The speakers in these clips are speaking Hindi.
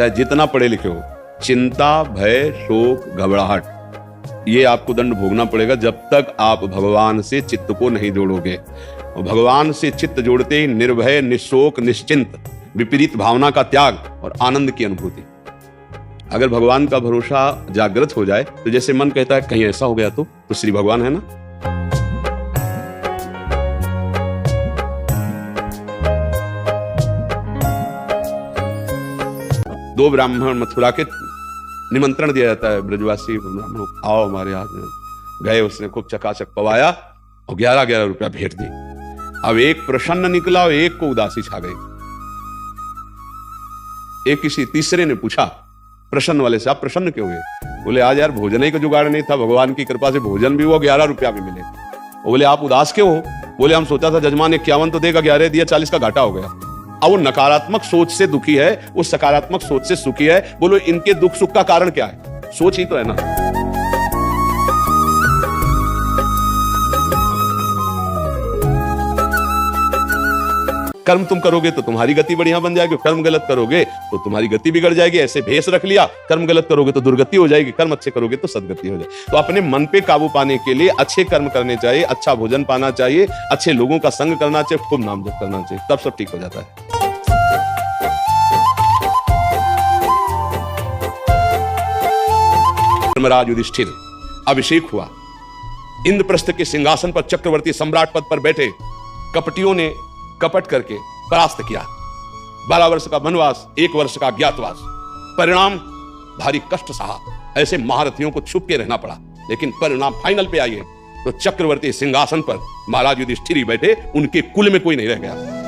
चाहे जितना पढ़े लिखे हो, चिंता, भय, शोक, घबराहट, ये आपको दंड भोगना पड़ेगा जब तक आप भगवान से चित्त को नहीं जोड़ोगे। और भगवान से चित्त जोड़ते ही निर्भय, निशोक, निश्चिंत, विपरीत भावना का त्याग और आनंद की अनुभूति। अगर भगवान का भरोसा जागृत हो जाए तो जैसे मन कहता है कहीं ऐसा हो गया तो श्री भगवान है ना। दो ब्राह्मण मथुरा के निमंत्रण दिया जाता है, ब्रजवासी ब्राह्मणों, आओ हमारे यहाँ। गए, उसने खूब चकाचक पवाया और 11-11 रुपया भेंट दी। अब एक प्रसन्न निकला और एक को उदासी छा गई। एक किसी तीसरे ने पूछा प्रसन्न वाले से, आप प्रसन्न क्यों हुए? बोले आज यार भोजन ही का जुगाड़ नहीं था, भगवान की कृपा से भोजन भी हुआ, 11 रुपया भी मिले। बोले आप उदास क्यों हो? बोले हम सोचा था जजमान 51 तो देगा, 11 दिया, 40 का घाटा हो गया। अब वो नकारात्मक सोच से दुखी है, वो सकारात्मक सोच से सुखी है। बोलो इनके दुख सुख का कारण क्या है? सोच ही तो है ना। कर्म तुम करोगे तो तुम्हारी गति बढ़िया बन जाएगी, कर्म गलत करोगे तो तुम्हारी गति बिगड़ जाएगी। ऐसे भेष रख लिया, कर्म गलत करोगे तो दुर्गति हो जाएगी, कर्म अच्छे करोगे तो सदगति हो जाएगी। तो अपने मन पे काबू पाने के लिए अच्छे कर्म करने चाहिए, अच्छा भोजन पाना चाहिए, अच्छे लोगों का संग करना चाहिए, खूब नाम जप करना चाहिए, तब सब ठीक हो जाता है। धर्मराज युधिष्ठिर अभिषेक हुआ, इंद्रप्रस्थ के सिंहासन पर चक्रवर्ती सम्राट पद पर बैठे। कपटियों ने कपट करके परास्त किया। 12 वर्ष का वनवास, 1 वर्ष का अज्ञातवास, परिणाम भारी कष्ट सहा। ऐसे महारथियों को छुप के रहना पड़ा, लेकिन परिणाम फाइनल पे आइए तो चक्रवर्ती सिंहासन पर महाराज युधिष्ठिर बैठे, उनके कुल में कोई नहीं रह गया।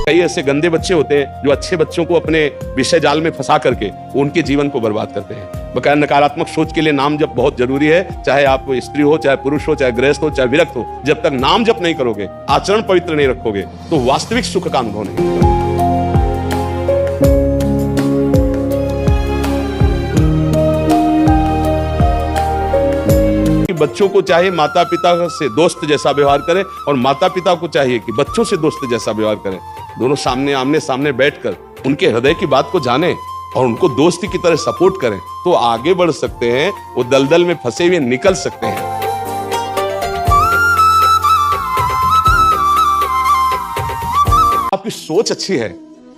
कई ऐसे गंदे बच्चे होते हैं जो अच्छे बच्चों को अपने विषय जाल में फंसा करके उनके जीवन को बर्बाद करते हैं। बकाया नकारात्मक सोच के लिए नाम जप बहुत जरूरी है, चाहे आप स्त्री हो, चाहे पुरुष हो, चाहे गृहस्थ हो, चाहे विरक्त हो। जब तक नाम जप नहीं करोगे, आचरण पवित्र नहीं रखोगे, तो वास्तविक सुख का अनुभव नहीं होगा। बच्चों को चाहे माता पिता से दोस्त जैसा व्यवहार करें और माता पिता को चाहिए कि बच्चों से दोस्त जैसा व्यवहार करें। दोनों सामने आमने सामने बैठकर उनके हृदय की बात को जानें और उनको दोस्ती की तरह सपोर्ट करें, तो आगे बढ़ सकते हैं, वो दलदल में फंसे हुए निकल सकते हैं। आपकी सोच अच्छी है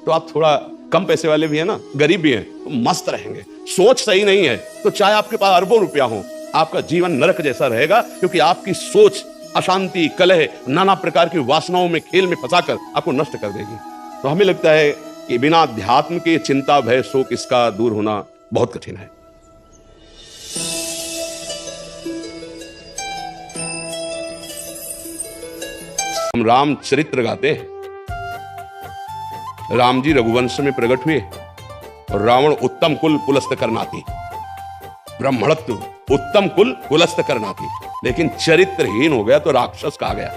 तो आप थोड़ा कम पैसे वाले भी है ना, गरीब भी हैं, तो मस्त रहेंगे। सोच सही नहीं है तो चाहे आपके पास अरबों रुपया हो, आपका जीवन नरक जैसा रहेगा, क्योंकि आपकी सोच अशांति, कलह, नाना प्रकार की वासनाओं में, खेल में फंसाकर आपको नष्ट कर देगी। तो हमें लगता है कि बिना अध्यात्म के चिंता, भय, शोक इसका दूर होना बहुत कठिन है। हम राम चरित्र गाते हैं। राम जी रघुवंश में प्रकट हुए और रावण उत्तम कुल कुलस्थ करनाती, ब्राह्मणत्व उत्तम कुल कुलस्थ करनाती, लेकिन चरित्रहीन हो गया तो राक्षस कहा गया।